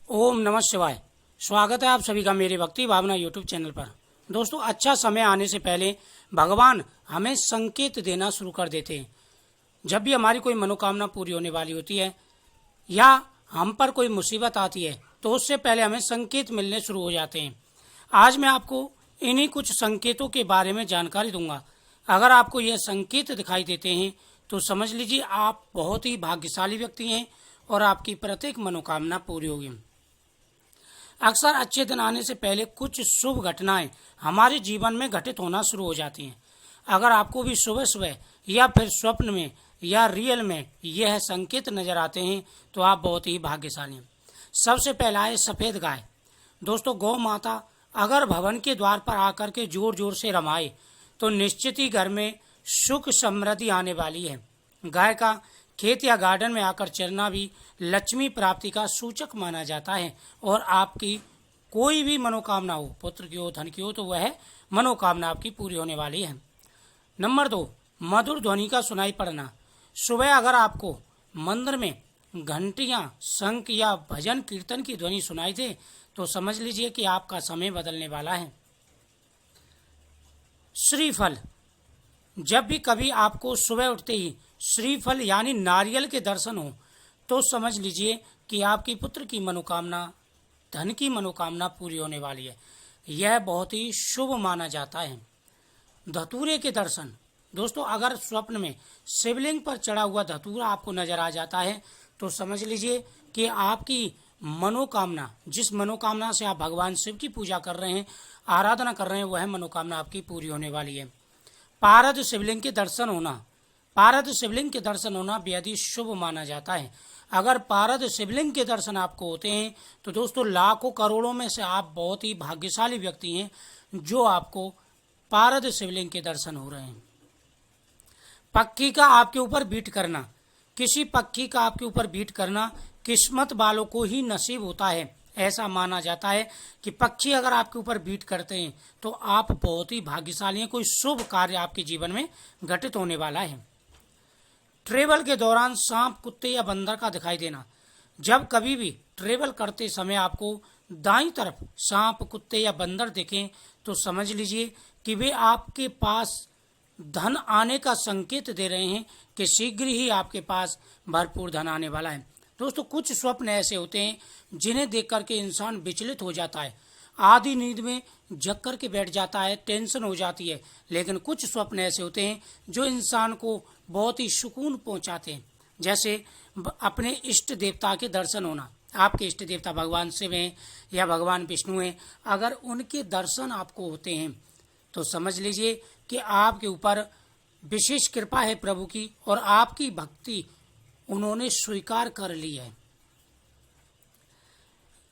ओम नमः शिवाय। स्वागत है आप सभी का मेरे भक्ति भावना यूट्यूब चैनल पर। दोस्तों, अच्छा समय आने से पहले भगवान हमें संकेत देना शुरू कर देते हैं। जब भी हमारी कोई मनोकामना पूरी होने वाली होती है या हम पर कोई मुसीबत आती है तो उससे पहले हमें संकेत मिलने शुरू हो जाते हैं। आज मैं आपको इन्हीं कुछ संकेतों के बारे में जानकारी दूंगा। अगर आपको यह संकेत दिखाई देते हैं तो समझ लीजिए आप बहुत ही भाग्यशाली व्यक्ति हैं और आपकी प्रत्येक मनोकामना पूरी होगी। अक्सर अच्छे दिन आने से पहले कुछ शुभ घटनाएं हमारे जीवन में घटित होना शुरू हो जाती हैं। अगर आपको भी सुबह सुबह या फिर स्वप्न में या रियल में यह संकेत नजर आते हैं तो आप बहुत ही भाग्यशाली हैं। सबसे पहला है सफेद गाय। दोस्तों, गौ माता अगर भवन के द्वार पर आकर के जोर जोर से रमाए तो निश्चित ही घर में सुख समृद्धि आने वाली है। गाय का खेत या गार्डन में आकर चरना भी लक्ष्मी प्राप्ति का सूचक माना जाता है और आपकी कोई भी मनोकामना हो, पुत्र की हो, धन की हो, तो वह मनोकामना आपकी पूरी होने वाली है। नंबर 2, मधुर ध्वनि का सुनाई पड़ना। सुबह अगर आपको मंदिर में घंटियां, शंख या भजन कीर्तन की ध्वनि सुनाई दे तो समझ लीजिए कि आपका समय बदलने वाला है। श्रीफल। जब भी कभी आपको सुबह उठते ही श्रीफल यानी नारियल के दर्शन हो तो समझ लीजिए कि आपकी पुत्र की मनोकामना, धन की मनोकामना पूरी होने वाली है। यह बहुत ही शुभ माना जाता है। धतूरे के दर्शन। दोस्तों, अगर स्वप्न में शिवलिंग पर चढ़ा हुआ धतूरा आपको नजर आ जाता है तो समझ लीजिए कि आपकी मनोकामना, जिस मनोकामना से आप भगवान शिव की पूजा कर रहे हैं, आराधना कर रहे हैं, वह मनोकामना आपकी पूरी होने वाली है। पारद शिवलिंग के दर्शन होना। पारद शिवलिंग के दर्शन होना बेहद ही शुभ माना जाता है। अगर पारद शिवलिंग के दर्शन आपको होते हैं तो दोस्तों लाखों करोड़ों में से आप बहुत ही भाग्यशाली व्यक्ति हैं जो आपको पारद शिवलिंग के दर्शन हो रहे हैं। पक्षी का आपके ऊपर बीट करना। किसी पक्षी का आपके ऊपर बीट करना किस्मत वालों को ही नसीब होता है। ऐसा माना जाता है कि पक्षी अगर आपके ऊपर बीट करते हैं तो आप बहुत ही भाग्यशाली हैं, कोई शुभ कार्य आपके जीवन में घटित होने वाला है। ट्रेवल के दौरान सांप, कुत्ते या बंदर का दिखाई देना। जब कभी भी ट्रेवल करते समय आपको दाईं तरफ सांप, कुत्ते या बंदर दिखें तो समझ लीजिए कि वे आपके पास धन आने का संकेत दे रहे हैं कि शीघ्र ही आपके पास भरपूर धन आने वाला है। दोस्तों, कुछ स्वप्न ऐसे होते हैं जिन्हें देख करके इंसान विचलित हो जाता है, आधी नींद में जग कर के बैठ जाता है, टेंशन हो जाती है। लेकिन कुछ स्वप्न ऐसे होते हैं जो इंसान को बहुत ही सुकून पहुंचाते हैं। जैसे अपने इष्ट देवता के दर्शन होना। आपके इष्ट देवता भगवान शिव हैं या भगवान विष्णु हैं, अगर उनके दर्शन आपको होते हैं तो समझ लीजिए कि आपके ऊपर विशेष कृपा है प्रभु की और आपकी भक्ति उन्होंने स्वीकार कर ली है।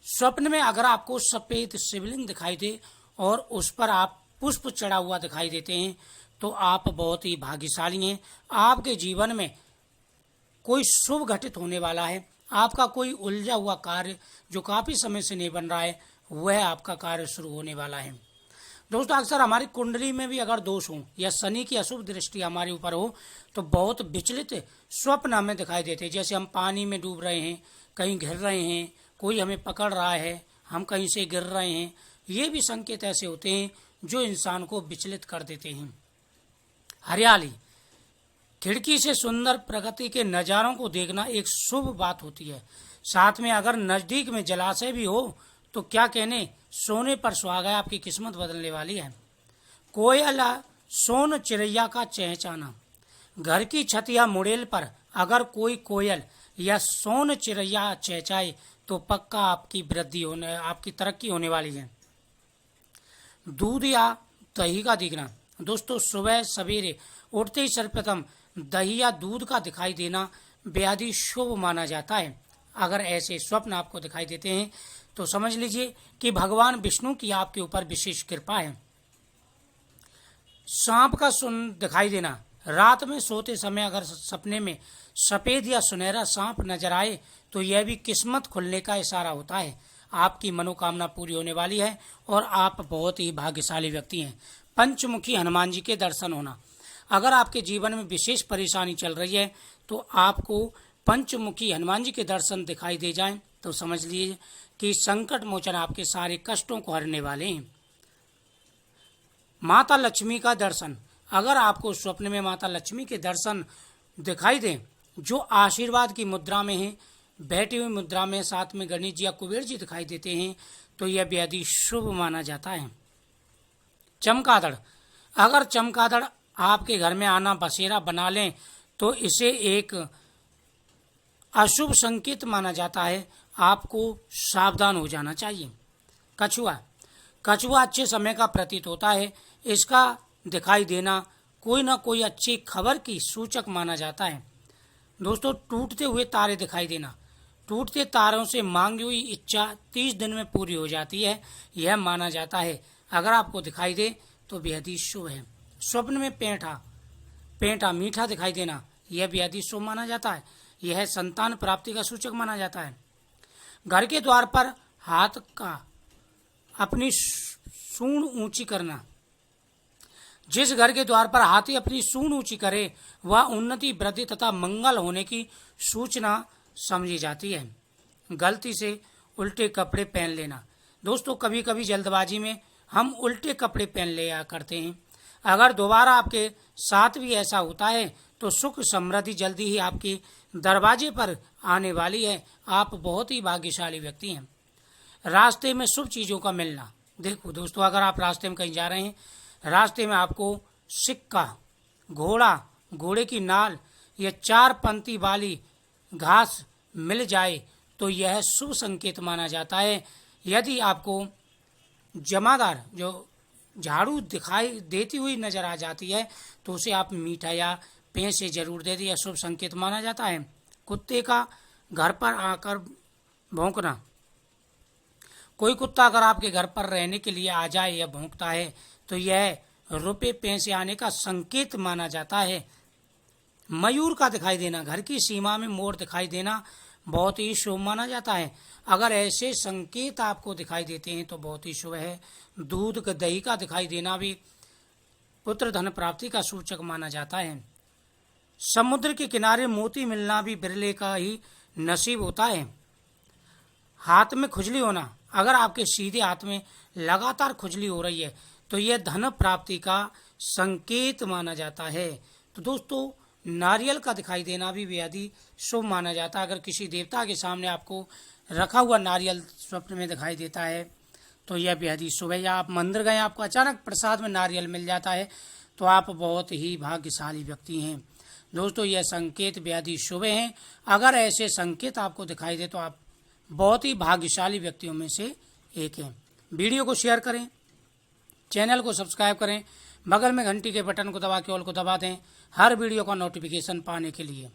स्वप्न में अगर आपको सफेद शिवलिंग दिखाई दे और उस पर आप पुष्प चढ़ा हुआ दिखाई देते हैं तो आप बहुत ही भाग्यशाली हैं। आपके जीवन में कोई शुभ घटित होने वाला है। आपका कोई उलझा हुआ कार्य जो काफी समय से नहीं बन रहा है वह आपका कार्य शुरू होने वाला है। दोस्तों, अक्सर हमारी कुंडली में भी अगर दोष हो या शनि की अशुभ दृष्टि हमारे ऊपर हो तो बहुत विचलित स्वप्न हमें दिखाई देते हैं। जैसे हम पानी में डूब रहे हैं, कहीं गिर रहे हैं, कोई हमें पकड़ रहा है, हम कहीं से गिर रहे हैं। ये भी संकेत ऐसे होते हैं जो इंसान को विचलित कर देते हैं। हरियाली। खिड़की से सुंदर प्रकृति के नज़ारों को देखना एक शुभ बात होती है। साथ में अगर नज़दीक में जलाशय भी हो तो क्या कहने, सोने पर सुहागा, आपकी किस्मत बदलने वाली है। कोयला, सोन चिड़ैया का चहचहाना। घर की छत या मुड़ेल पर अगर कोई कोयल या सोन चिड़ैया चहचहाए तो पक्का आपकी वृद्धि होने, आपकी तरक्की होने वाली है। दूध या दही का दिखना। दोस्तों, सुबह सवेरे उठते ही सर्वप्रथम दही या दूध का दिखाई देना बेहद ही शुभ माना जाता है। अगर ऐसे स्वप्न आपको दिखाई देते हैं तो समझ लीजिए कि भगवान विष्णु की आपके ऊपर विशेष कृपा है। सांप का सुन दिखाई देना। रात में सोते समय अगर सपने में सफेद या सुनहरा सांप नजर आए तो यह भी किस्मत खुलने का इशारा होता है। आपकी मनोकामना पूरी होने वाली है और आप बहुत ही भाग्यशाली व्यक्ति हैं। पंचमुखी हनुमान जी के दर्शन होना। अगर आपके जीवन में विशेष परेशानी चल रही है तो आपको पंचमुखी हनुमान जी के दर्शन दिखाई दे जाएं तो समझ लीजिए कि संकट मोचन आपके सारे कष्टों को हरने वाले हैं। माता लक्ष्मी का दर्शन, अगर आपको स्वप्न में माता लक्ष्मी के दर्शन दिखाई दें जो आशीर्वाद की मुद्रा में है, बैठी हुई मुद्रा में, साथ में गणेश जी या कुबेर जी दिखाई देते हैं, तो यह बेहद ही शुभ माना जाता है। चमगादड़, अगर चमगादड़ आपके घर में आना बसेरा बना लें तो इसे एक अशुभ संकेत माना जाता है, आपको सावधान हो जाना चाहिए। कछुआ, कछुआ अच्छे समय का प्रतीत होता है, इसका दिखाई देना कोई ना कोई अच्छी खबर की सूचक माना जाता है। दोस्तों, टूटते हुए तारे दिखाई देना, टूटते तारों से मांगी हुई इच्छा 30 दिन में पूरी हो जाती है, यह माना जाता है। अगर आपको दिखाई दे तो बेहद ही शुभ है। स्वप्न में पेंटा मीठा दिखाई देना, यह बेहद ही शुभ माना जाता है, यह संतान प्राप्ति का सूचक माना जाता है। घर के द्वार पर हाथ का अपनी सूंड ऊंची करना, जिस घर के द्वार पर हाथी अपनी सूंड ऊंची करे वह उन्नति, वृद्धि तथा मंगल होने की सूचना समझी जाती है। गलती से उल्टे कपड़े पहन लेना, दोस्तों कभी कभी जल्दबाजी में हम उल्टे कपड़े पहन लिया करते हैं, अगर दोबारा आपके साथ भी ऐसा होता है तो सुख समृद्धि जल्दी ही आपके दरवाजे पर आने वाली है, आप बहुत ही भाग्यशाली व्यक्ति हैं। रास्ते में शुभ चीज़ों का मिलना, देखो दोस्तों, अगर आप रास्ते में कहीं जा रहे हैं, रास्ते में आपको सिक्का, घोड़ा, घोड़े की नाल या 4 पंक्ति वाली घास मिल जाए तो यह शुभ संकेत माना जाता है। यदि आपको जमादार जो झाड़ू दिखाई देती हुई नजर आ जाती है तो उसे आप मीठा या पैसे जरूर दे दिए, शुभ संकेत माना जाता है। कुत्ते का घर पर आकर भौंकना, कोई कुत्ता अगर आपके घर पर रहने के लिए आ जाए या भौंकता है तो यह रुपए पैसे आने का संकेत माना जाता है। मयूर का दिखाई देना, घर की सीमा में मोर दिखाई देना बहुत ही शुभ माना जाता है, अगर ऐसे संकेत आपको दिखाई देते हैं तो बहुत ही शुभ है। दूध का, दही का दिखाई देना भी पुत्र धन प्राप्ति का सूचक माना जाता है। समुद्र के किनारे मोती मिलना भी बिरले का ही नसीब होता है। हाथ में खुजली होना, अगर आपके सीधे हाथ में लगातार खुजली हो रही है तो यह धन प्राप्ति का संकेत माना जाता है। तो दोस्तों, नारियल का दिखाई देना भी बेहद ही शुभ माना जाता है। अगर किसी देवता के सामने आपको रखा हुआ नारियल स्वप्न में दिखाई देता है तो यह बेहद ही शुभ है। या आप मंदिर गए, आपको अचानक प्रसाद में नारियल मिल जाता है तो आप बहुत ही भाग्यशाली व्यक्ति हैं। दोस्तों, यह संकेत बेहद ही शुभ हैं। अगर ऐसे संकेत आपको दिखाई दे तो आप बहुत ही भाग्यशाली व्यक्तियों में से एक हैं। वीडियो को शेयर करें, चैनल को सब्सक्राइब करें, बगल में घंटी के बटन को दबा के ऑल को दबा दें हर वीडियो का नोटिफिकेशन पाने के लिए।